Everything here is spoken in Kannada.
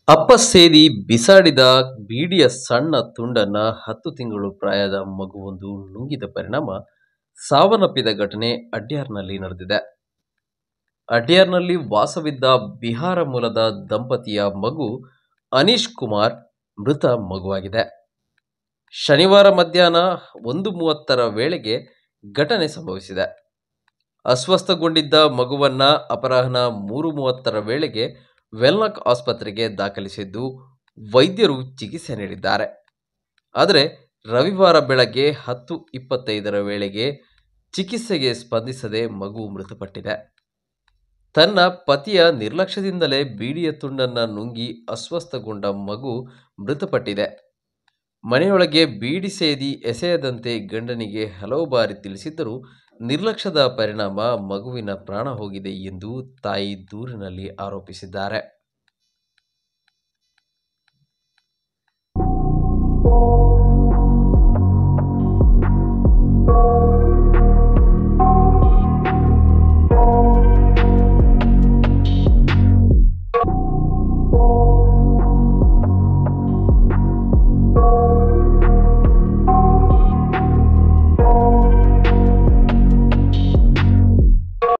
ಅಪ್ಪ ಸೇದಿ ಬಿಸಾಡಿದ ಬೀಡಿಯ ಸಣ್ಣ ತುಂಡನ್ನ 10 ತಿಂಗಳು ಪ್ರಾಯದ ಮಗುವೊಂದು ನುಂಗಿದ ಪರಿಣಾಮ ಸಾವನ್ನಪ್ಪಿದ ಘಟನೆ ಅಡ್ಯಾರ್‌ನಲ್ಲಿ ನಡೆದಿದೆ. ಅಡ್ಯಾರ್‌ನಲ್ಲಿ ವಾಸವಿದ್ದ ಬಿಹಾರ ಮೂಲದ ದಂಪತಿಯ ಮಗು ಅನೀಶ್ ಕುಮಾರ್ ಮೃತ ಮಗುವಾಗಿದೆ. ಶನಿವಾರ ಮಧ್ಯಾಹ್ನ 1:30ರ ವೇಳೆಗೆ ಘಟನೆ ಸಂಭವಿಸಿದೆ. ಅಸ್ವಸ್ಥಗೊಂಡಿದ್ದ ಮಗುವನ್ನ ಅಪರಾಹ್ನ 3:30ರ ವೇಳೆಗೆ ವೆನ್ಲಾಕ್ ಆಸ್ಪತ್ರೆಗೆ ದಾಖಲಿಸಿದ್ದು, ವೈದ್ಯರು ಚಿಕಿತ್ಸೆ ನೀಡಿದ್ದಾರೆ. ಆದರೆ ರವಿವಾರ ಬೆಳಗ್ಗೆ 10:25ರ ವೇಳೆಗೆ ಚಿಕಿತ್ಸೆಗೆ ಸ್ಪಂದಿಸದೆ ಮಗು ಮೃತಪಟ್ಟಿದೆ. ತನ್ನ ಪತಿಯ ನಿರ್ಲಕ್ಷ್ಯದಿಂದಲೇ ಬೀಡಿಯ ತುಂಡನ್ನ ನುಂಗಿ ಅಸ್ವಸ್ಥಗೊಂಡ ಮಗು ಮೃತಪಟ್ಟಿದೆ. ಮನೆಯೊಳಗೆ ಬೀಡಿ ಸೇದಿ ಎಸೆಯದಂತೆ ಗಂಡನಿಗೆ ಹಲವು ಬಾರಿ ತಿಳಿಸಿದ್ದರೂ ನಿರ್ಲಕ್ಷ್ಯದ ಪರಿಣಾಮ ಮಗುವಿನ ಪ್ರಾಣ ಹೋಗಿದೆ ಎಂದು ತಾಯಿ ದೂರಿನಲ್ಲಿ ಆರೋಪಿಸಿದ್ದಾರೆ.